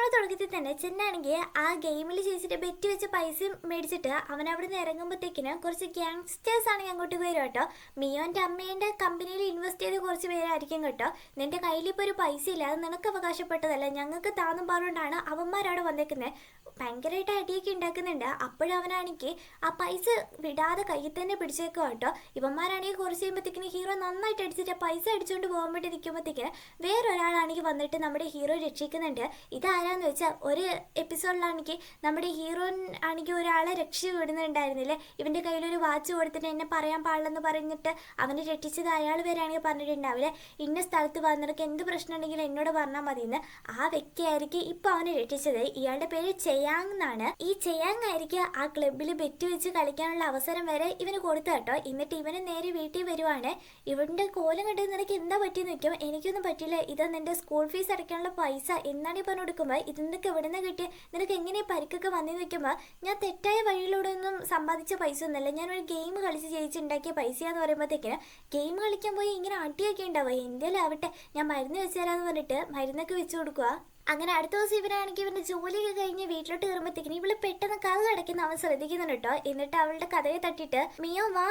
Episode തുടക്കത്തിൽ തന്നെ ചെന്നാണെങ്കിൽ ആ ഗെയിമിൽ ചേച്ചിട്ട് ബെറ്റ് വെച്ച് പൈസ മേടിച്ചിട്ട് അവൻ അവിടെ നിന്ന് ഇറങ്ങുമ്പോഴത്തേക്കിന് കുറച്ച് ഗ്യാങ്സ്റ്റേഴ്സ് ആണെങ്കിൽ അങ്ങോട്ട് വരും കേട്ടോ. മിയോന്റെ അമ്മേന്റെ കമ്പനിയിൽ ഇൻവെസ്റ്റ് ചെയ്ത് കുറച്ച് പേരായിരിക്കും കേട്ടോ. നിന്റെ കയ്യിൽ ഇപ്പോൾ ഒരു പൈസ ഇല്ല, അത് നിനക്ക് അവകാശപ്പെട്ടതല്ല, ഞങ്ങൾക്ക് താന്നും പറഞ്ഞുകൊണ്ടാണ് അവന്മാരവിടെ വന്നേക്കുന്നത്. ഭയങ്കരമായിട്ട് അടിയൊക്കെ ഉണ്ടാക്കുന്നുണ്ട്. അപ്പോഴും അവനാണെങ്കിൽ ആ പൈസ വിടാതെ കയ്യിൽ തന്നെ പിടിച്ചേക്കുക കേട്ടോ. ഇവന്മാരാണെങ്കിൽ കുറച്ച് കഴിയുമ്പോഴത്തേക്കിന് ഹീറോ നന്നായിട്ട് അടിച്ചിട്ട് പൈസ അടിച്ചുകൊണ്ട് പോകാൻ വേണ്ടി നിൽക്കുമ്പോഴത്തേക്കിന് വേറൊരാളാണെങ്കിൽ വന്നിട്ട് നമ്മുടെ ഹീറോ രക്ഷിക്കുന്നുണ്ട്. ഇതാരാന്ന് വെച്ചാൽ ഒരു എപ്പിസോഡിലാണെങ്കിൽ നമ്മുടെ ഹീറോ ആണെങ്കിൽ ഒരാളെ രക്ഷപ്പെടുന്നുണ്ടായിരുന്നില്ലേ, ഇവൻ്റെ കയ്യിലൊരു വാച്ച് കൊടുത്തിട്ട് എന്നെ പറയാൻ പാടില്ലെന്ന് പറഞ്ഞിട്ട് അവനെ രക്ഷിച്ചത് അയാൾ വരെയാണെങ്കിൽ പറഞ്ഞിട്ടുണ്ടാവില്ലേ, ഇന്ന സ്ഥലത്ത് വന്നിട്ട് എന്ത് പ്രശ്നം ഉണ്ടെങ്കിലും എന്നോട് പറഞ്ഞാൽ മതിയെന്ന്. ആ വ്യക്തിയായിരിക്കും ഇപ്പോൾ അവനെ രക്ഷിച്ചത്. ഇയാളുടെ പേര് ചെയ്യാങ് എന്നാണ്. ഈ ചെയ്യാങ് ആയിരിക്കും ആ ക്ലബിൽ ബെറ്റ് വെച്ച് കളിക്കാനുള്ള അവസരം വരെ ഇവന് കൊടുത്തു കേട്ടോ. എന്നിട്ട് ഇവന് നേരെ വീട്ടിൽ വരുവാണ്. ഇവന്റെ കോലം കണ്ട് നിനക്ക് എന്താ പറ്റിയെന്ന് വെക്കും. എനിക്കൊന്നും പറ്റില്ല, ഇത് നിന്റെ സ്കൂൾ ഫീസ് അടയ്ക്കാനുള്ള പൈസ എന്നാണ് ഈ പറഞ്ഞു കൊടുക്കുമ്പോൾ ഇതിനൊക്കെ എവിടെ നിന്ന് കിട്ടിയ, നിനക്ക് എങ്ങനെ പരിക്കൊക്കെ വന്നെന്ന് വെക്കുമ്പോൾ ഞാൻ തെറ്റായ വഴിയിലൂടെ ഒന്നും സമ്പാദിച്ച പൈസ ഒന്നുമല്ല, ഞാനൊരു ഗെയിം കളിച്ച് ജയിച്ചുണ്ടാക്കിയ പൈസയാന്ന് പറയുമ്പോഴത്തേക്കിന് ഗെയിം കളിക്കാൻ പോയി ഇങ്ങനെ അടിയൊക്കെ ഉണ്ടാവുക, എന്തേലും ആവട്ടെ ഞാൻ മരുന്ന് വെച്ച് തരാമെന്ന് പറഞ്ഞിട്ട് മരുന്നൊക്കെ വെച്ച് കൊടുക്കുക. അങ്ങനെ അടുത്ത ദിവസം ഇവനാണെങ്കിൽ ഇവന്റെ ജോലിയൊക്കെ കഴിഞ്ഞ് വീട്ടിലോട്ട് കയറുമ്പോഴത്തേക്കിന് ഇവള് പെട്ടെന്ന് കഥ അടയ്ക്കുന്ന അവൻ ശ്രദ്ധിക്കുന്നുണ്ട് കേട്ടോ. എന്നിട്ട് അവളുടെ കഥയെ തട്ടിയിട്ട് മിയോ വാ,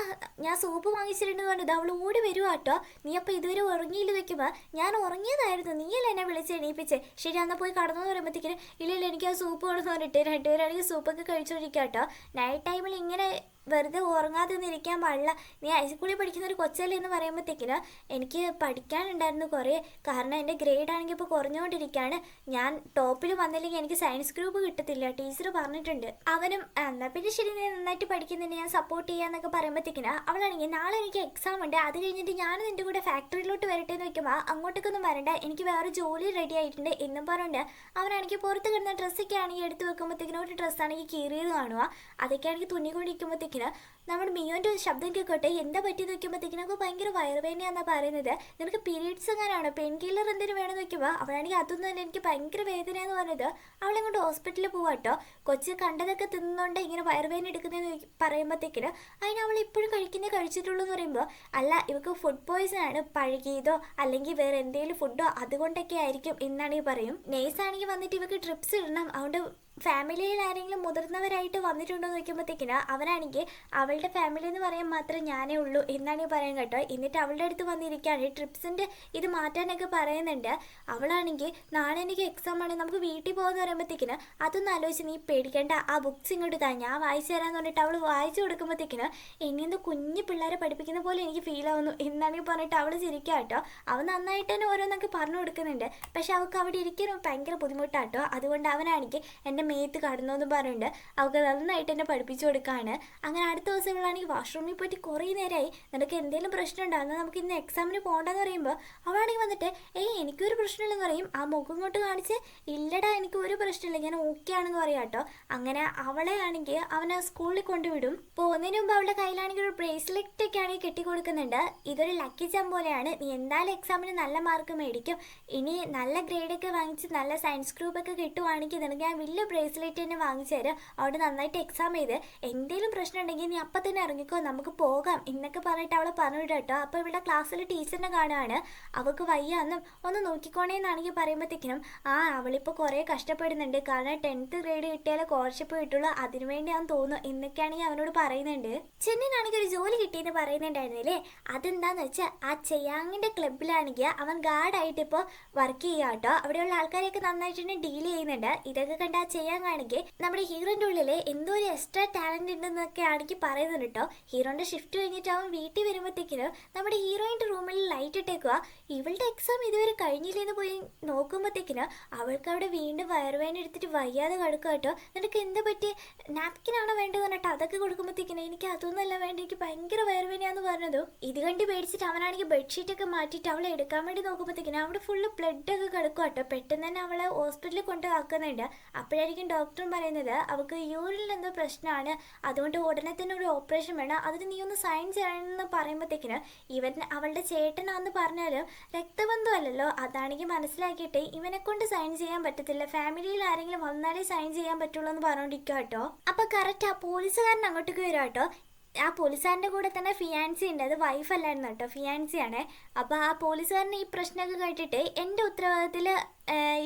ഞാൻ സൂപ്പ് വാങ്ങിച്ചിട്ടുണ്ട് പറഞ്ഞത് അവൾ ഓടി വരുവാ കേട്ടോ. നീ അപ്പോൾ ഇതുവരെ ഉറങ്ങിയില്ല വെക്കുമ്പോൾ ഞാൻ ഉറങ്ങിയതായിരുന്നു, നീയല്ല എന്നെ വിളിച്ച് എണീപ്പിച്ചേ. ശരി എന്നാൽ പോയി കടന്നു പറയുമ്പോഴത്തേക്കിന് ഇല്ല എനിക്ക് ആ സൂപ്പ് കൊണ്ടെന്ന് പറഞ്ഞിട്ട് രണ്ടുപേരാണെങ്കിൽ സൂപ്പൊക്കെ കഴിച്ചോണ്ടിരിക്കുക കേട്ടോ. നൈറ്റ് ടൈമിൽ ഇങ്ങനെ വെറുതെ ഉറങ്ങാതെ ഒന്നും ഇരിക്കാൻ പാടില്ല. നീ ഹൈസ്കൂളിൽ പഠിക്കുന്ന ഒരു കൊച്ചല്ലേ എന്ന് പറയുമ്പോഴത്തേക്കിന് എനിക്ക് പഠിക്കാനുണ്ടായിരുന്നു കുറേ, കാരണം എൻ്റെ ഗ്രേഡ് ആണെങ്കിൽ ഇപ്പോൾ കുറഞ്ഞുകൊണ്ടിരിക്കുകയാണ്. ഞാൻ ടോപ്പിൽ വന്നില്ലെങ്കിൽ എനിക്ക് സയൻസ് ഗ്രൂപ്പ് കിട്ടത്തില്ല, ടീച്ചർ പറഞ്ഞിട്ടുണ്ട്. അവനും എന്നാൽ പിന്നെ ശരി നീ നന്നായിട്ട് പഠിക്കുന്നുണ്ട്, ഞാൻ സപ്പോർട്ട് ചെയ്യാന്നൊക്കെ പറയുമ്പോഴത്തേക്കിന് അവളാണെങ്കിൽ നാളെ എനിക്ക് എക്സാം ഉണ്ട്, അത് കഴിഞ്ഞിട്ട് ഞാൻ നിൻ്റെ കൂടെ ഫാക്ടറിയിലോട്ട് വരട്ടെ എന്ന് വെക്കുമ്പോൾ അങ്ങോട്ടേക്കൊന്നും വരണ്ട, എനിക്ക് വേറെ ജോലി റെഡി ആയിട്ടുണ്ട് എന്നും പറഞ്ഞുകൊണ്ട് അവനാണെങ്കിൽ പുറത്ത് കിടന്ന ഡ്രസ്സൊക്കെ ആണെങ്കിൽ എടുത്ത് വെക്കുമ്പോഴത്തേക്കിനും ഒരു ഡ്രസ്സാണെങ്കിൽ കീറിയത് കാണുക. അതൊക്കെ ആണെങ്കിൽ തുന്നിക്കൊണ്ടിരിക്കുമ്പോഴത്തേക്കിന് നമ്മുടെ മിയോന്റെ ശബ്ദം കേൾക്കട്ടെ, എന്താ പറ്റിയെന്ന് വെക്കുമ്പോഴത്തേക്കിനും നമുക്ക് ഭയങ്കര വയറുവേദനയാണെന്നാണ് പറയുന്നത്. നിനക്ക് പീരീഡ്സ് എങ്ങനെയാണോ, പെയിൻ കില്ലർ എന്തെങ്കിലും വേണമെന്ന് വെക്കുമ്പോൾ അവളാണെങ്കിൽ അതൊന്നും തന്നെ എനിക്ക് ഭയങ്കര വേദനയെന്ന് പറഞ്ഞത് അവളെ കൊണ്ട് ഹോസ്പിറ്റലിൽ പോവാട്ടോ. കൊച്ച് കണ്ടതൊക്കെ തിന്നുകൊണ്ട് ഇങ്ങനെ വയറുവേദന എടുക്കുന്നതെന്ന് പറയുമ്പോഴത്തേക്കിന് അതിന് അവൾ ഇപ്പോഴും കഴിച്ചിട്ടുള്ളൂ എന്ന് പറയുമ്പോൾ അല്ല ഇവർക്ക് ഫുഡ് പോയിസൺ ആണ്, പഴകിയതോ അല്ലെങ്കിൽ വേറെ എന്തെങ്കിലും ഫുഡോ അതുകൊണ്ടൊക്കെ ആയിരിക്കും എന്നാണെങ്കിൽ പറയും. നേഴ്സാണെങ്കിൽ വന്നിട്ട് ഇവർക്ക് ട്രിപ്സ് ഇടണം, അതുകൊണ്ട് ഫാമിലിയിൽ ആരെങ്കിലും മുതിർന്നവരായിട്ട് വന്നിട്ടുണ്ടോ എന്ന് നോക്കുമ്പോഴത്തേക്കിന് അവനാണെങ്കിൽ അവളുടെ ഫാമിലി എന്ന് പറയാൻ മാത്രം ഞാനേ ഉള്ളൂ എന്നാണ് പറയാൻ കേട്ടോ. എന്നിട്ട് അവളുടെ അടുത്ത് വന്നിരിക്കുകയാണ് ട്രിപ്സിൻ്റെ ഇത് മാറ്റാനൊക്കെ പറയുന്നുണ്ട്. അവളാണെങ്കിൽ നാളെ എനിക്ക് എക്സാം ആണ്, നമുക്ക് വീട്ടിൽ പോകുമെന്ന് പറയുമ്പോഴത്തേക്കിന് അതൊന്നും ആലോചിച്ച് നീ പേടിക്കേണ്ട, ആ ബുക്സ് ഇങ്ങോട്ട് താ ഞാൻ വായിച്ചു തരാമെന്ന് പറഞ്ഞിട്ട് അവൾ വായിച്ചു കൊടുക്കുമ്പോഴത്തേക്കിന് എന്നെന്ത് കുഞ്ഞു പിള്ളേരെ പഠിപ്പിക്കുന്ന പോലെ എനിക്ക് ഫീൽ ആവുന്നു എന്നാണെങ്കിൽ പറഞ്ഞിട്ട് അവൾ ചിരിക്കുക കേട്ടോ. അവൻ നന്നായിട്ട് തന്നെ ഓരോന്നൊക്കെ പറഞ്ഞു കൊടുക്കുന്നുണ്ട്. പക്ഷെ അവൾക്ക് അവിടെ ഇരിക്കാൻ ഭയങ്കര ബുദ്ധിമുട്ടാട്ടോ. അതുകൊണ്ട് അവനാണെങ്കിൽ എൻ്റെ മേത്ത് കടന്നു എന്ന് പറഞ്ഞിട്ട് അവൾക്ക് നന്നായിട്ട് എന്നെ പഠിപ്പിച്ചു കൊടുക്കുകയാണ്. അങ്ങനെ അടുത്ത ദിവസങ്ങളാണെങ്കിൽ വാഷ്റൂമിൽ പോയിട്ട് കുറേ നേരമായി, നിനക്ക് എന്തെങ്കിലും പ്രശ്നം ഉണ്ടാകുന്നത് നമുക്ക് ഇന്ന് എക്സാമിന് പോകണ്ടെന്ന് പറയുമ്പോൾ അവളാണെങ്കിൽ വന്നിട്ട് എനിക്കൊരു പ്രശ്നമില്ലെന്ന് പറയും. ആ മുഖം കൊണ്ട് കാണിച്ച് ഇല്ലടാ എനിക്ക് ഒരു പ്രശ്നമില്ല ഞാൻ ഓക്കെ ആണെന്ന് പറയാം കേട്ടോ. അങ്ങനെ അവളെ ആണെങ്കിൽ അവനെ സ്കൂളിൽ കൊണ്ടുവിടും. പോകുന്നതിന് മുമ്പ് അവളുടെ കയ്യിലാണെങ്കിൽ ഒരു ബ്രേസ്ലെറ്റ് ഒക്കെ ആണെങ്കിൽ കെട്ടിക്കൊടുക്കുന്നുണ്ട്. ഇതൊരു ലക്കി ചാം പോലെയാണ്, നീ എന്തായാലും എക്സാമിന് നല്ല മാർക്ക് മേടിക്കും, ഇനി നല്ല ഗ്രേഡൊക്കെ വാങ്ങിച്ച് നല്ല സയൻസ് ഗ്രൂപ്പൊക്കെ കിട്ടുവാണെങ്കിൽ നിനക്ക് ഞാൻ വലിയ ബ്രേസ്ലെറ്റ് തന്നെ വാങ്ങിച്ചു തരാം, അവിടെ നന്നായിട്ട് എക്സാം ചെയ്ത് എന്തെങ്കിലും പ്രശ്നം ഉണ്ടെങ്കിൽ നീ അപ്പം തന്നെ ഇറങ്ങിക്കോ നമുക്ക് പോകാം എന്നൊക്കെ പറഞ്ഞിട്ട് അവളെ പറഞ്ഞു കേട്ടോ. അപ്പോൾ ഇവിടെ ക്ലാസ്സിൽ ടീച്ചറിനെ കാണുകയാണ്. അവൾക്ക് വയ്യാന്നും ഒന്ന് നോക്കിക്കോണേന്നാണെങ്കിൽ പറയുമ്പോഴത്തേക്കിനും അവളിപ്പോൾ കുറേ കഷ്ടപ്പെടുന്നുണ്ട്, കാരണം 10th ഗ്രേഡ് കിട്ടിയാലേ സ്കോളർഷിപ്പ് കിട്ടുള്ളൂ, അതിനുവേണ്ടിയാണെന്ന് തോന്നുന്നു എന്നൊക്കെയാണെങ്കിൽ അവനോട് പറയുന്നുണ്ട്. ചെന്നൈനാണെങ്കിൽ ഒരു ജോലി കിട്ടിയെന്ന് പറയുന്നുണ്ടായിരുന്നില്ലേ, അതെന്താന്ന് വെച്ചാൽ ആ ചെയ്യാങ്ങിൻ്റെ ക്ലബിലാണെങ്കിൽ അവൻ ഗാർഡായിട്ട് ഇപ്പോൾ വർക്ക് ചെയ്യുക കേട്ടോ. അവിടെയുള്ള ആൾക്കാരെയൊക്കെ നന്നായിട്ട് തന്നെ ഡീൽ ചെയ്യുന്നുണ്ട്. ഇതൊക്കെ കണ്ട് ആ ചെയ്യാങ്ങാണെങ്കിൽ നമ്മുടെ ഹീറോൻ്റെ ഉള്ളിൽ എന്തോ ഒരു എക്സ്ട്രാ ടാലന്റ് ഉണ്ടെന്നൊക്കെ ആണെങ്കിൽ പറയുന്നുണ്ട് കേട്ടോ. ഹീറോൻ്റെ ഷിഫ്റ്റ് കഴിഞ്ഞിട്ട് അവൻ വീട്ടിൽ വരുമ്പോഴത്തേക്കിന് നമ്മുടെ ഹീറോയിൻ്റെ റൂമിൽ ലൈറ്റ് ഇട്ടേക്കുക. ഇവളുടെ എക്സാം ഇതുവരെ കഴിഞ്ഞില്ലെന്ന് പോയി നോക്കുമ്പോഴത്തേക്കിന് അവൾക്ക് അവിടെ വീണ്ടും വയറുവേദന എടുത്തിട്ട് വയ്യാതെ കിടക്കുക കേട്ടോ. നിനക്ക് എന്താ പറ്റി, നാപ്കിനാണോ വേണ്ടത് പറഞ്ഞിട്ട് അതൊക്കെ കൊടുക്കുമ്പോഴത്തേക്കിന് എനിക്ക് അതൊന്നുമല്ല വേണ്ട, എനിക്ക് ഭയങ്കര വയറുവേദനയാന്ന് പറഞ്ഞതും ഇത് കണ്ട് പേടിച്ചിട്ട് അവനാണെങ്കിൽ ബെഡ്ഷീറ്റൊക്കെ മാറ്റിയിട്ട് അവളെ എടുക്കാൻ വേണ്ടി നോക്കുമ്പോഴത്തേക്കിന് അവിടെ ഫുള്ള് ബ്ലഡൊക്കെ കിടക്കുക കേട്ടോ. പെട്ടെന്ന് തന്നെ അവളെ ഹോസ്പിറ്റലിൽ കൊണ്ടുപോക്കുന്നുണ്ട്. അപ്പോഴായിരിക്കും ഡോക്ടറും പറയുന്നത് അവൾക്ക് യൂറിനിൽ എന്തോ പ്രശ്നമാണ്, അതുകൊണ്ട് ഉടനെ തന്നെ ഒരു ഓപ്പറേഷൻ വേണം, അതിന് നീ ഒന്ന് സൈൻ ചെയ്യണമെന്ന് പറയുമ്പോഴത്തേക്കിന് ഇവൻ അവളുടെ ചേട്ടനാന്ന് പറഞ്ഞാലും രക്തബന്ധമല്ലല്ലോ, അതാണെങ്കിൽ മനസ്സിലാക്കിയിട്ട് ഇവനെ കൊണ്ട് സൈൻ ചെയ്യാൻ പറ്റത്തില്ല, ഫാമിലിയിൽ ആരെങ്കിലും വന്നാലേ സൈൻ ചെയ്യാൻ പറ്റുള്ളൂ എന്ന് പറഞ്ഞോണ്ടിരിക്കുക കേട്ടോ. അപ്പൊ കറക്റ്റ് ആ പോലീസുകാരൻ അങ്ങോട്ടേക്ക് വരും കേട്ടോ. ആ പോലീസുകാരൻ്റെ കൂടെ തന്നെ ഫിയാൻസി ഉണ്ട്, അത് വൈഫ് അല്ലായിരുന്നു കേട്ടോ, ഫിയാൻസിയാണ്. അപ്പോൾ ആ പോലീസുകാരന് ഈ പ്രശ്നമൊക്കെ കേട്ടിട്ട് എൻ്റെ ഉത്തരവാദിത്തത്തിൽ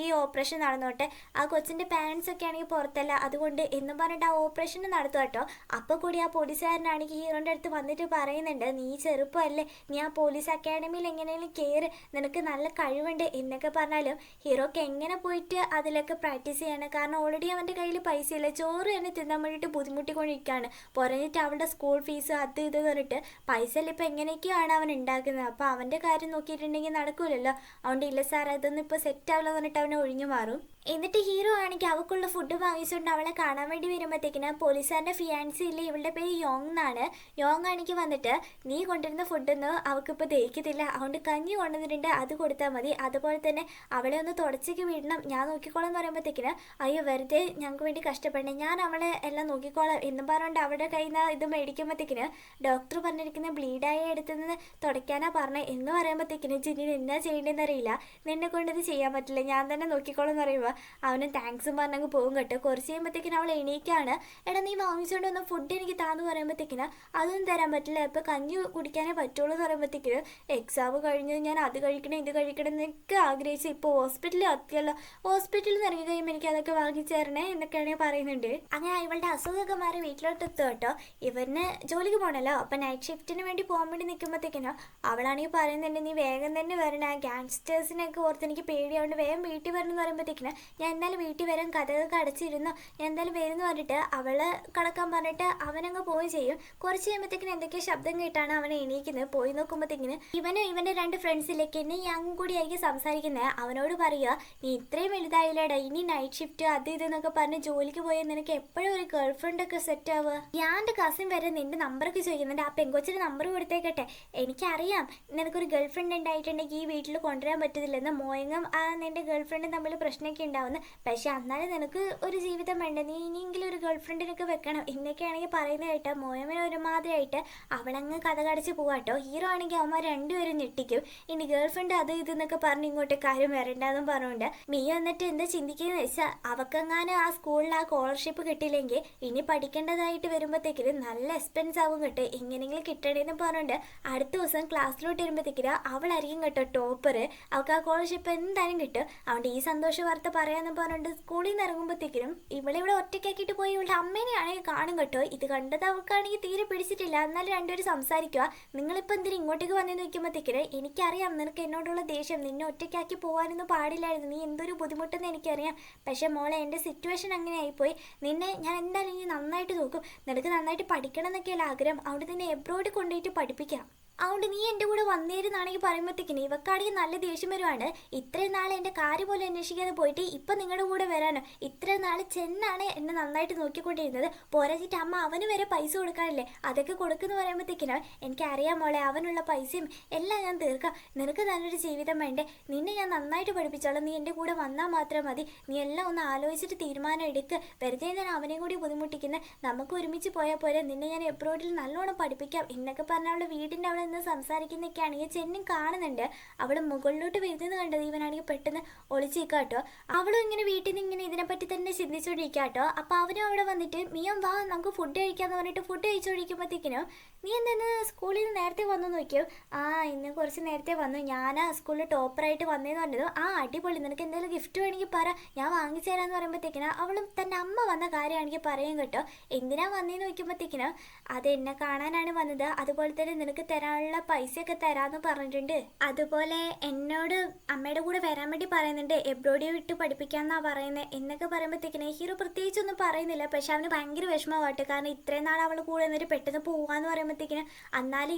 ഈ ഓപ്പറേഷൻ നടന്നോട്ടെ, ആ കൊച്ചിൻ്റെ പാരൻസ് ഒക്കെ ആണെങ്കിൽ പുറത്തല്ല, അതുകൊണ്ട് എന്നും പറഞ്ഞിട്ട് ആ ഓപ്പറേഷൻ നടത്തുക കേട്ടോ. അപ്പോൾ കൂടി ആ പോലീസുകാരനാണെങ്കിൽ ഹീറോൻ്റെ അടുത്ത് വന്നിട്ട് പറയുന്നുണ്ട്, നീ ചെറുപ്പമല്ലേ, നീ ആ പോലീസ് അക്കാഡമിയിൽ എങ്ങനെയും കയറി, നിനക്ക് നല്ല കഴിവുണ്ട് എന്നൊക്കെ പറഞ്ഞാലും ഹീറോക്ക് എങ്ങനെ പോയിട്ട് അതിലൊക്കെ പ്രാക്ടീസ് ചെയ്യണം. കാരണം ഓൾറെഡി അവൻ്റെ കയ്യിൽ പൈസ ഇല്ല, ചോറ് തന്നെ തിന്നാൻ വേണ്ടിയിട്ട് ബുദ്ധിമുട്ടിക്കൊണ്ടിരിക്കുകയാണ്. പറഞ്ഞിട്ട് അവളുടെ സ്കൂൾ ഫീസ് അത് ഇത് പറഞ്ഞിട്ട് പൈസ ഇപ്പോൾ എങ്ങനെയൊക്കെയാണ് അവൻ ഉണ്ടാക്കുന്നത്. അപ്പോൾ അവൻ്റെ കാര്യം നോക്കിയിട്ടുണ്ടെങ്കിൽ നടക്കൂലല്ലോ. അതുകൊണ്ട് ഇല്ല സാർ, അതൊന്നും ഇപ്പോൾ സെറ്റ് ആവില്ല പറഞ്ഞിട്ട് അവനെ ഒഴിഞ്ഞു മാറും. എന്നിട്ട് ഹീറോ ആണെങ്കിൽ അവൾക്കുള്ള ഫുഡ് വാങ്ങിച്ചുകൊണ്ട് അവളെ കാണാൻ വേണ്ടി വരുമ്പോഴത്തേക്കിന് പോലീസുകാരൻ്റെ ഫിയാൻസി ഇല്ല, ഇവളുടെ പേര് യോങ് എന്നാണ്. യോങ് ആണെങ്കിൽ വന്നിട്ട്, നീ കൊണ്ടുവരുന്ന ഫുഡൊന്നും അവൾക്കിപ്പോൾ ദഹിക്കത്തില്ല, അതുകൊണ്ട് കഞ്ഞി കൊണ്ടുവന്നിട്ടുണ്ട്, അത് കൊടുത്താൽ മതി. അതുപോലെ തന്നെ അവളെ ഒന്ന് തുടച്ചേക്ക് വിടണം, ഞാൻ നോക്കിക്കോളാം എന്ന് പറയുമ്പോഴത്തേക്കിന്, അയ്യോ വെറുതെ ഞങ്ങൾക്ക് വേണ്ടി കഷ്ടപ്പെടണേ, ഞാൻ അവളെ എല്ലാം നോക്കിക്കോളാം എന്നും പറഞ്ഞുകൊണ്ട് അവളുടെ കയ്യിൽ നിന്ന് ഇത് മേടിക്കുമ്പോഴത്തേക്കിന് ഡോക്ടർ പറഞ്ഞിരിക്കുന്ന ബ്ലീഡായ എടുത്തുനിന്ന് തുടയ്ക്കാനാ പറഞ്ഞത് എന്ന് പറയുമ്പോഴത്തേക്കിന് ജിന്നിന് എന്നാ ചെയ്യേണ്ടതെന്ന് അറിയില്ല. നിന്നെ കൊണ്ടിത് ചെയ്യാൻ പറ്റില്ല, ഞാൻ തന്നെ നോക്കിക്കോളാം എന്ന് പറയുമ്പോൾ അവനും താങ്ക്സും പറഞ്ഞങ്ങ് പോകും കേട്ടോ. കുറച്ച് കഴിയുമ്പോഴത്തേക്കിന് അവൾ എണീക്കാണ്. എടാ നീ വാങ്ങിച്ചുകൊണ്ട് വന്ന ഫുഡ് എനിക്ക് താന്ന് പറയുമ്പോഴത്തേക്കിന് അതൊന്നും തരാൻ പറ്റില്ല, ഇപ്പോൾ കഞ്ഞി കുടിക്കാനേ പറ്റുള്ളൂ എന്ന് പറയുമ്പോഴത്തേക്കിന് എക്സാം കഴിഞ്ഞ് ഞാൻ അത് കഴിക്കണം ഇത് കഴിക്കണം എന്നൊക്കെ ആഗ്രഹിച്ച് ഇപ്പോൾ ഹോസ്പിറ്റലിൽ എത്തിയല്ലോ, ഹോസ്പിറ്റലിൽ നിന്ന് ഇറങ്ങി കഴിയുമ്പോൾ എനിക്ക് അതൊക്കെ വാങ്ങിച്ചു തരണേ എന്നൊക്കെയാണ് പറയുന്നുണ്ട്. അങ്ങനെ ഇവളുടെ അസുഖമൊക്കെ മാറി വീട്ടിലോട്ട് എത്തുക കേട്ടോ. ഇവന് ജോലിക്ക് പോകണല്ലോ, അപ്പം നൈറ്റ് ഷിഫ്റ്റിന് വേണ്ടി പോകാൻ വേണ്ടി നിൽക്കുമ്പോഴത്തേക്കിനോ അവളാണെങ്കിൽ പറയുന്നുണ്ട്, നീ വേഗം തന്നെ വരണം, ആ ഗാങ്സ്റ്റേഴ്സിനൊക്കെ ഓർത്ത് എനിക്ക് പേടിയാവുകൊണ്ട് വേഗം വീട്ടിൽ വരണം എന്ന് പറയുമ്പോഴത്തേക്കിന്, ഞാൻ എന്തായാലും വീട്ടിൽ വരാൻ കഥകൊക്കെ അടച്ചിരുന്നു, ഞാൻ എന്തായാലും വരുന്നു പറഞ്ഞിട്ട് അവള് കിടക്കാൻ പറഞ്ഞിട്ട് അവനങ്ങ് പോയി ചെയ്യും. കുറച്ച് കഴിയുമ്പോഴത്തേക്കിന് എന്തൊക്കെയോ ശബ്ദം കേട്ടാണ് അവൻ എണീക്കുന്നത്. പോയി നോക്കുമ്പോഴത്തേക്കിന് ഇവനും ഇവൻ്റെ 2 ഫ്രണ്ട്സിലേക്ക് എന്നെ യങ് കൂടി ആയിരിക്കും സംസാരിക്കുന്നത്. അവനോട് പറയുക, നീ ഇത്രയും വലുതായില്ലടാ, ഇനി നൈറ്റ് ഷിഫ്റ്റ് അത് ഇതെന്നൊക്കെ പറഞ്ഞ് ജോലിക്ക് പോയാൽ നിനക്ക് എപ്പോഴും ഒരു ഗേൾ ഫ്രണ്ടൊക്കെ സെറ്റ് ആവുക. ഞാൻ എൻ്റെ കസിൻ വരെ നിന്റെ നമ്പറൊക്കെ ചോദിക്കുന്നുണ്ട്, ആ പെങ്കൊച്ചിന് നമ്പർ കൊടുത്തേക്കട്ടെ, എനിക്കറിയാം നിനക്കൊരു ഗേൾ ഫ്രണ്ട് ഉണ്ടായിട്ടുണ്ടെങ്കിൽ ഈ വീട്ടിൽ കൊണ്ടുവരാൻ പറ്റത്തില്ലെന്ന്, മോയങ്ങും നിന്റെ ഗേൾ ഫ്രണ്ടും തമ്മിൽ പ്രശ്നമൊക്കെ ഉണ്ടാവുന്നു, പക്ഷെ എന്നാലും നിനക്ക് ഒരു ജീവിതം വേണ്ട, നീ ഇനിയെങ്കിലും ഒരു ഗേൾ ഫ്രണ്ടിനൊക്കെ വെക്കണം എന്നൊക്കെയാണെങ്കിൽ പറയുന്നത് കേട്ടോ. മോയമന് ഒരുമാതിരിയായിട്ട് അവളങ്ങ് കഥ കടിച്ച് പോവാട്ടോ. ഹീറോ ആണെങ്കിൽ അവന്മാർ രണ്ടുപേരും ഞെട്ടിക്കും, ഇനി ഗേൾ ഫ്രണ്ട് അത് ഇതെന്നൊക്കെ പറഞ്ഞ് ഇങ്ങോട്ട് കാര്യം വരണ്ടെന്നും പറഞ്ഞുകൊണ്ട് മിയ എന്നിട്ട് എന്താ ചിന്തിക്കുന്നത് വെച്ചാൽ, അവക്കെങ്ങാനും ആ സ്കൂളിൽ ആ സ്കോളർഷിപ്പ് കിട്ടിയില്ലെങ്കിൽ ഇനി പഠിക്കേണ്ടതായിട്ട് വരുമ്പോഴത്തേക്കിന് നല്ല എക്സ്പെൻസ് ആവും കേട്ടോ, എങ്ങനെയെങ്കിലും കിട്ടണേന്ന് പറഞ്ഞുകൊണ്ട് അടുത്ത ദിവസം ക്ലാസ്സിലോട്ട് വരുമ്പോഴത്തേക്കിന് അവളായിരിക്കും കേട്ടോ ടോപ്പർ, അവൾക്ക് ആ സ്കോളർഷിപ്പ് എന്തായാലും കിട്ടും. അതുകൊണ്ട് ഈ സന്തോഷ വാർത്ത പറയാമെന്ന് പറഞ്ഞുകൊണ്ട് സ്കൂളിൽ നിന്ന് ഇറങ്ങുമ്പോഴത്തേക്കിനും ഇവിടെ ഒറ്റയ്ക്കാക്കിയിട്ട് പോയി ഇവളുടെ അമ്മേനെയാണെങ്കിൽ കാണും കേട്ടോ. ഇത് കണ്ടത് അവൾക്കാണെങ്കിൽ തീരെ പിടിച്ചിട്ടില്ല. എന്നാലും രണ്ടുപേരും സംസാരിക്കുക, നിങ്ങളിപ്പോൾ എന്തിനും ഇങ്ങോട്ടേക്ക് വന്നെന്ന് വയ്ക്കുമ്പോഴത്തേക്കിന്, എനിക്കറിയാം നിനക്ക് എന്നോടുള്ള ദേഷ്യം, നിന്നെ ഒറ്റയ്ക്കാക്കി പോകാനൊന്നും പാടില്ലായിരുന്നു, നീ എന്തൊരു ബുദ്ധിമുട്ടെന്ന് എനിക്കറിയാം, പക്ഷേ മോളെ എൻ്റെ സിറ്റുവേഷൻ അങ്ങനെ ആയിപ്പോയി, നിന്നെ ഞാൻ എന്തായാലും ഇനി നന്നായിട്ട് നോക്കും, നിനക്ക് നന്നായിട്ട് പഠിക്കണം എന്നൊക്കെയല്ല ആഗ്രഹം, അവിടെ നിന്നെ എബ്രോഡ് കൊണ്ടുപോയിട്ട് പഠിപ്പിക്കാം, അതുകൊണ്ട് നീ എൻ്റെ കൂടെ വന്നേരുന്നാണെങ്കിൽ പറയുമ്പോഴത്തേക്കിന് ഇവക്കാണെങ്കിൽ നല്ല ദേഷ്യം വരുവാണ്. ഇത്രയും നാൾ എൻ്റെ കാര്യം പോലും അന്വേഷിക്കാതെ പോയിട്ട് ഇപ്പം നിങ്ങളുടെ കൂടെ വരാനോ, ഇത്രയും നാൾ ചെന്നാണ് എന്നെ നന്നായിട്ട് നോക്കിക്കൊണ്ടിരുന്നത്, പോരാച്ചിട്ട് അമ്മ അവന് വരെ പൈസ കൊടുക്കാനില്ലേ, അതൊക്കെ കൊടുക്കുന്നു പറയുമ്പോഴത്തേക്കിനോ, എനിക്കറിയാം മോളെ അവനുള്ള പൈസയും എല്ലാം ഞാൻ തീർക്കാം, നിനക്ക് നല്ലൊരു ജീവിതം വേണ്ടേ, നിന്നെ ഞാൻ നന്നായിട്ട് പഠിപ്പിച്ചോളാം, നീ എൻ്റെ കൂടെ വന്നാൽ മാത്രം മതി, നീ എല്ലാം ഒന്ന് ആലോചിച്ചിട്ട് തീരുമാനം എടുക്കുക, വെറുതെ ഞാൻ അവനെയും കൂടി ബുദ്ധിമുട്ടിക്കുന്നത്, നമുക്ക് ഒരുമിച്ച് പോയാൽ പോലെ, നിന്നെ ഞാൻ എബ്രോഡിൽ നല്ലോണം പഠിപ്പിക്കാം എന്നൊക്കെ പറഞ്ഞ അവളുടെ വീടിൻ്റെ അവിടെ നിന്ന് സംസാരിക്കുന്നൊക്കെയാണെങ്കിൽ ചെന്നും കാണുന്നുണ്ട്. അവൾ മുകളിലോട്ട് വരുന്നത് കണ്ടത് ഇവനാണെങ്കിൽ പെട്ടെന്ന് ഒളിച്ചേക്കാട്ടോ. അവളും ഇങ്ങനെ വീട്ടിൽ നിന്ന് ഇങ്ങനെ ഇതിനെപ്പറ്റി തന്നെ ചിന്തിച്ചോണ്ടിരിക്കാട്ടോ. അപ്പോൾ അവനും അവിടെ വന്നിട്ട്, മിയം വാ നമുക്ക് ഫുഡ് കഴിക്കാന്ന് പറഞ്ഞിട്ട് ഫുഡ് കഴിച്ചോണ്ടിരിക്കുമ്പോഴത്തേക്കിനോ, നീ എന്തെന്ന് സ്കൂളിൽ നിന്ന് നേരത്തെ വന്നു നോക്കിയോ, ആ ഇന്ന് കുറച്ച് നേരത്തെ വന്നു, ഞാൻ ആ സ്കൂളിൽ ടോപ്പറായിട്ട് വന്നതെന്ന് പറഞ്ഞത്, ആ അടിപൊളി, നിനക്ക് എന്തെങ്കിലും ഗിഫ്റ്റ് വേണമെങ്കിൽ പറ, ഞാൻ വാങ്ങിച്ചു തരാമെന്ന് പറയുമ്പോഴത്തേക്കിനോ അവളും തൻ്റെ അമ്മ വന്ന കാര്യമാണെങ്കിൽ പറയും കേട്ടോ. എന്തിനാ വന്നേന്ന് നോക്കുമ്പോഴത്തേക്കിനോ, അത് എന്നെ കാണാനാണ് വന്നത്, അതുപോലെ തന്നെ നിനക്ക് തരാനുള്ള പൈസയൊക്കെ തരാമെന്ന് പറഞ്ഞിട്ടുണ്ട്, അതുപോലെ എന്നോട് അമ്മയുടെ കൂടെ വരാൻ വേണ്ടി പറയുന്നുണ്ട്, എബ്രോഡി വിട്ട് പഠിപ്പിക്കാമെന്നാണ് പറയുന്നത് എന്നൊക്കെ പറയുമ്പോഴത്തേക്കിനെ ഹീറോ പ്രത്യേകിച്ചൊന്നും പറയുന്നില്ല. പക്ഷെ അവന് ഭയങ്കര വിഷമമായിട്ട്, കാരണം ഇത്രയും നാൾ അവൾ കൂടെ എന്നിട്ട് പെട്ടെന്ന് പോകാമെന്ന് പറയുമ്പോഴത്തേക്കിന്, എന്നാലും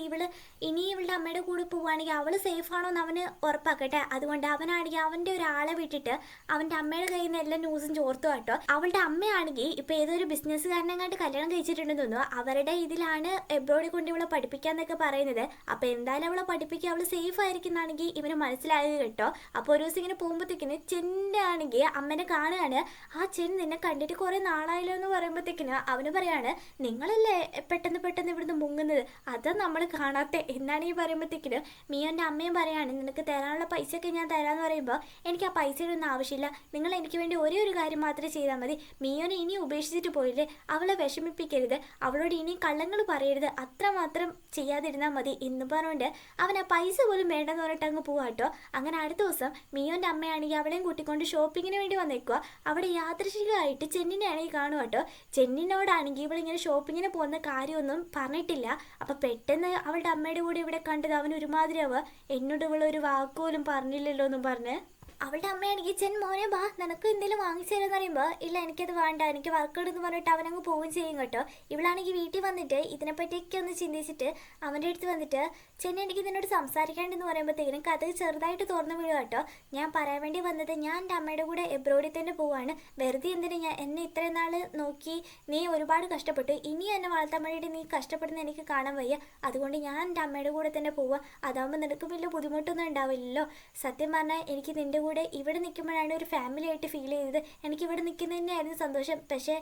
ഇനി ഇവളുടെ അമ്മയുടെ കൂടെ പോവുകയാണെങ്കിൽ അവൾ സേഫ് ആണോ എന്ന് അവന് ഉറപ്പാക്കട്ടെ, അതുകൊണ്ട് അവനാണെങ്കിൽ അവൻ്റെ ഒരാളെ വിട്ടിട്ട് അവൻ്റെ അമ്മയുടെ കയ്യിൽ നിന്ന് എല്ലാ ന്യൂസും ചോർത്തു കേട്ടോ. അവളുടെ അമ്മയാണെങ്കിൽ ഇപ്പം ഏതൊരു ബിസിനസ്സുകാരനെങ്ങാണ്ട് കല്യാണം കഴിച്ചിട്ടുണ്ടെന്ന് തോന്നുന്നു, അവരുടെ ഇതിലാണ് എബ്രോഡിൽ കൊണ്ട് ഇവളെ പഠിപ്പിക്കാന്നൊക്കെ പറയുന്നത്. അപ്പോൾ എന്തായാലും അവളെ പഠിപ്പിക്കുക, അവൾ സേഫ് ആയിരിക്കുന്നാണെങ്കിൽ ഇവന് മനസ്സിലായത് കേട്ടോ. അപ്പോൾ ഒരു ദിവസം ഇങ്ങനെ പോകുമ്പോഴത്തേക്കിന് ചെൻ്റെ ആണെങ്കിൽ അമ്മനെ കാണുകയാണ്. ആ ചെൻ നിന്നെ കണ്ടിട്ട് കുറേ നാളായല്ലോ എന്ന് പറയുമ്പോഴത്തേക്കിന് അവന് പറയാണ്, നിങ്ങളല്ലേ പെട്ടെന്ന് ഇവിടുന്ന് മുങ്ങുന്നത്, അതാ നമ്മൾ കാണാത്ത എന്നാണ് ഈ പറയുമ്പോഴത്തേക്കിന് മിയോൻ്റെ അമ്മയും പറയാണ്, നിനക്ക് തരാനുള്ള പൈസയൊക്കെ ഞാൻ തരാമെന്ന് പറയുമ്പോൾ, എനിക്ക് ആ പൈസയുടെ ഒന്നും ആവശ്യമില്ല, നിങ്ങൾ എനിക്ക് വേണ്ടി ഒരേ ഒരു കാര്യം മാത്രമേ ചെയ്താൽ മതി, മിയോനെ ഇനി ഉപേക്ഷിച്ചിട്ട് പോയില്ലേ, അവളെ വിഷമിപ്പിക്കരുത്, അവളോട് ഇനി കള്ളങ്ങൾ പറയരുത്, അത്രമാത്രം ചെയ്യാതിരുന്നാൽ മതി ഇന്ന് പറഞ്ഞുകൊണ്ട് അവൻ ആ പൈസ പോലും വേണ്ടെന്ന് പറഞ്ഞിട്ട് അങ്ങ് പോവാട്ടോ. അങ്ങനെ അടുത്ത ദിവസം മിയോൻ്റെ അമ്മയാണെങ്കിൽ അവളെയും കൂട്ടിക്കൊണ്ട് ഷോപ്പിങ്ങിന് വേണ്ടി വന്നേക്കുക. അവിടെ യാദൃശികമായിട്ട് ചെന്നിനെയാണെങ്കിൽ കാണുക കേട്ടോ. ചെന്നിനോടാണെങ്കിൽ ഇവളിങ്ങനെ ഷോപ്പിങ്ങിന് പോകുന്ന കാര്യമൊന്നും പറഞ്ഞിട്ടില്ല. അപ്പം പെട്ടെന്ന് അവളുടെ അമ്മയുടെ കൂടെ ഇവിടെ കണ്ടത് അവൻ ഒരുമാതിരിയാവുക. എന്നോട് ഇവളൊരു വാക്കുപോലും പറഞ്ഞില്ലല്ലോ എന്നും പറഞ്ഞ് അവളുടെ അമ്മയാണെങ്കിൽ ചെൻ മോനെ ബാ നിനക്ക് എന്തെങ്കിലും വാങ്ങിച്ചു തരാമെന്ന് പറയുമ്പോൾ ഇല്ല എനിക്കത് വേണ്ട എനിക്ക് വർക്കെടുന്ന് പറഞ്ഞിട്ട് അവനങ്ങ് പോവുകയും ചെയ്യും കേട്ടോ. ഇവളാണെങ്കിൽ വീട്ടിൽ വന്നിട്ട് ഇതിനെപ്പറ്റിയൊക്കെ ഒന്ന് ചിന്തിച്ചിട്ട് അവൻ്റെ അടുത്ത് വന്നിട്ട് ചെന്നെ എനിക്ക് നിന്നോട് സംസാരിക്കാണ്ടെന്ന് പറയുമ്പോഴത്തേക്കിനും കഥ ചെറുതായിട്ട് തുറന്നു വീഴുക കേട്ടോ. ഞാൻ പറയാൻ വേണ്ടി വന്നത് ഞാൻ എൻ്റെ അമ്മയുടെ കൂടെ എബ്രോഡിൽ തന്നെ പോവാണ്. വെറുതെ എന്തിനു എന്നെ ഇത്രയും നാൾ നോക്കി നീ ഒരുപാട് കഷ്ടപ്പെട്ടു. ഇനി എന്നെ വളർത്താൻ വേണ്ടിയിട്ട് നീ കഷ്ടപ്പെടുന്ന എനിക്ക് കാണാൻ വയ്യ. അതുകൊണ്ട് ഞാൻ എൻ്റെ അമ്മയുടെ കൂടെ തന്നെ പോവുക. അതാകുമ്പോൾ നിനക്ക് വലിയ ബുദ്ധിമുട്ടൊന്നും ഉണ്ടാവില്ലല്ലോ. സത്യം പറഞ്ഞാൽ എനിക്ക് നിൻ്റെ കൂടെ ഇവിടെ നിൽക്കുമ്പോഴാണ് ഒരു ഫാമിലി ആയിട്ട് ഫീൽ ചെയ്തത്. എനിക്ക് ഇവിടെ നിൽക്കുന്നത് തന്നെയായിരുന്നു സന്തോഷം. പക്ഷേ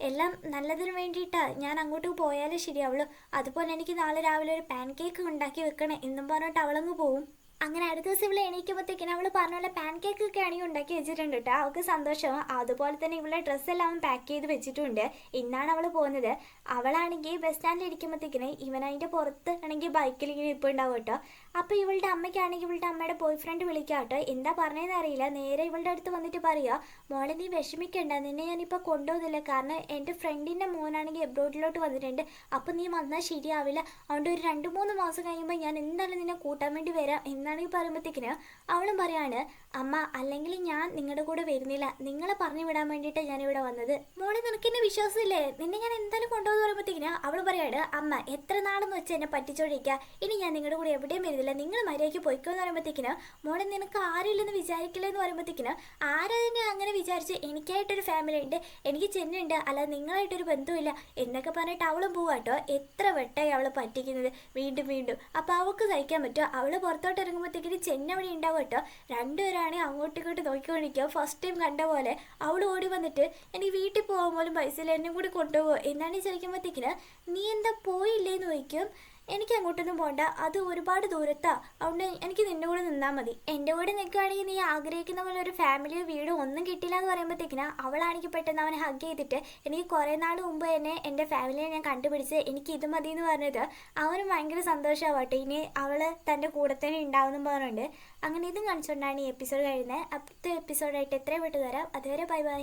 എല്ലാം നല്ലതിന് വേണ്ടിയിട്ടാണ്. ഞാൻ അങ്ങോട്ട് പോയാലേ ശരിയാവുള്ളൂ. അതുപോലെ എനിക്ക് നാളെ രാവിലെ ഒരു പാൻ കേക്ക് ഉണ്ടാക്കി വെക്കണേ എന്നും പറഞ്ഞിട്ട് അവളങ്ങ് പോവും. അങ്ങനെ അടുത്ത ദിവസം ഇവളെ എണീക്കുമ്പോഴത്തേക്കിനും അവൾ പറഞ്ഞ പോലെ പാൻ കേക്ക് ഒക്കെ ആണെങ്കിൽ ഉണ്ടാക്കി വെച്ചിട്ടുണ്ട് കേട്ടോ. അവൾക്ക് സന്തോഷം. അതുപോലെ തന്നെ ഇവളുടെ ഡ്രസ്സെല്ലാം പാക്ക് ചെയ്ത് വെച്ചിട്ടുണ്ട്. ഇന്നാണ് അവൾ പോകുന്നത്. അവളാണെങ്കിൽ ബസ് സ്റ്റാൻഡിൽ ഇരിക്കുമ്പോഴത്തേക്കിനും ഇവൻ അതിൻ്റെ പുറത്ത് ആണെങ്കിൽ ബൈക്കിൽ ഇങ്ങനെ ഇപ്പോൾ ഉണ്ടാവും കേട്ടോ. അപ്പോൾ ഇവളുടെ അമ്മയ്ക്കാണെങ്കിൽ ഇവളുടെ അമ്മയുടെ ബോയ് ഫ്രണ്ട് വിളിക്കുക കേട്ടോ. എന്താ പറഞ്ഞതെന്ന് അറിയില്ല. നേരെ ഇവളുടെ അടുത്ത് വന്നിട്ട് പറയുക മോളെ നീ വിഷമിക്കണ്ട, നിന്നെ ഞാനിപ്പോൾ കൊണ്ടുപോകുന്നില്ല. കാരണം എൻ്റെ ഫ്രണ്ടിൻ്റെ മോനാണെങ്കിൽ എബ്രോഡിലോട്ട് വന്നിട്ടുണ്ട്. അപ്പോൾ നീ വന്നാൽ ശരിയാവില്ല. അതുകൊണ്ട് ഒരു 2-3 മാസം കഴിയുമ്പോൾ ഞാൻ എന്തായാലും നിന്നെ കൂട്ടാൻ വേണ്ടി വരാം എന്നാണെങ്കിൽ പറയുമ്പോഴത്തേക്കിന് അവളും പറയാണ് അമ്മ അല്ലെങ്കിൽ ഞാൻ നിങ്ങളുടെ കൂടെ വരുന്നില്ല. നിങ്ങളെ പറഞ്ഞു വിടാൻ വേണ്ടിയിട്ടാണ് ഞാനിവിടെ വന്നത്. മോളെ നിനക്ക് എന്നെ വിശ്വാസമില്ലേ? നിന്നെ ഞാൻ എന്തായാലും കൊണ്ടുപോകുന്ന പറയുമ്പോഴത്തേക്കിന് അവൾ പറയാണ് അമ്മ എത്ര നാളെന്ന് വെച്ച് എന്നെ പറ്റിച്ചോണ്ടിരിക്കുക. ഇനി ഞാൻ നിങ്ങളുടെ കൂടെ എവിടെയും വരുന്നില്ല. നിങ്ങൾ മര്യാദയ്ക്ക് പോയിക്കോ എന്ന് പറയുമ്പോഴത്തേക്കിന് മോളെ നിനക്ക് ആരുമില്ലെന്ന് വിചാരിക്കില്ല എന്ന് പറയുമ്പോഴത്തേക്കിന് ആരാതിനെ അങ്ങനെ വിചാരിച്ച് എനിക്കായിട്ടൊരു ഫാമിലി ഉണ്ട്, എനിക്ക് ചെന്നുണ്ട്, അല്ലാതെ നിങ്ങളായിട്ടൊരു ബന്ധമില്ല എന്നൊക്കെ പറഞ്ഞിട്ട് അവളും പോവാട്ടോ. എത്ര വെട്ടായി അവൾ പറ്റിക്കുന്നത് വീണ്ടും വീണ്ടും. അപ്പോൾ അവൾക്ക് സഹിക്കാൻ പറ്റുമോ? അവൾ പുറത്തോട്ട് ഇറങ്ങുമ്പോഴത്തേക്കിന് ചെന്നവിടെ ഉണ്ടാവും കേട്ടോ. രണ്ടുപേരാണെങ്കിൽ അങ്ങോട്ടും ഇങ്ങോട്ട് നോക്കിക്കൊണ്ടിരിക്കുക. ഫസ്റ്റ് ടൈം കണ്ട പോലെ അവൾ ഓടി വന്നിട്ട് എനിക്ക് വീട്ടിൽ പോകാൻ പോലും പൈസ ഇല്ല, എന്നെ കൂടി കൊണ്ടുപോകുമോ എന്നാണ് ചോദിക്കുമ്പോഴത്തേക്കിന് നീ എന്താ പോയില്ലേന്ന് ചോദിക്കും. എനിക്ക് അങ്ങോട്ടൊന്നും പോകണ്ട, അത് ഒരുപാട് ദൂരത്താ, അതുകൊണ്ട് എനിക്ക് നിൻ്റെ കൂടെ നിന്നാൽ മതി. എൻ്റെ കൂടെ നിൽക്കുകയാണെങ്കിൽ നീ ആഗ്രഹിക്കുന്ന പോലെ ഒരു ഫാമിലിയോ വീടോ ഒന്നും കിട്ടില്ല എന്ന് പറയുമ്പോഴത്തേക്കിന് അവളാണെങ്കിൽ പെട്ടെന്ന് അവനെ ഹഗ് ചെയ്തിട്ട് എനിക്ക് കുറേ നാൾ മുമ്പ് തന്നെ എൻ്റെ ഫാമിലിയെ ഞാൻ കണ്ടുപിടിച്ച് എനിക്ക് ഇത് മതി എന്ന് പറഞ്ഞത് അവന് ഭയങ്കര സന്തോഷമാവട്ടെ. ഇനി അവൾ തൻ്റെ കൂടെ തന്നെ ഉണ്ടാവുമെന്നും പറഞ്ഞുകൊണ്ട് അങ്ങനെ ഇതും കാണിച്ചുകൊണ്ടാണ് ഈ എപ്പിസോഡ് കഴിയുന്നത്. അടുത്ത എപ്പിസോഡായിട്ട് എത്രയും വിട്ടു തരാം. അതുവരെ ബൈ ബൈ.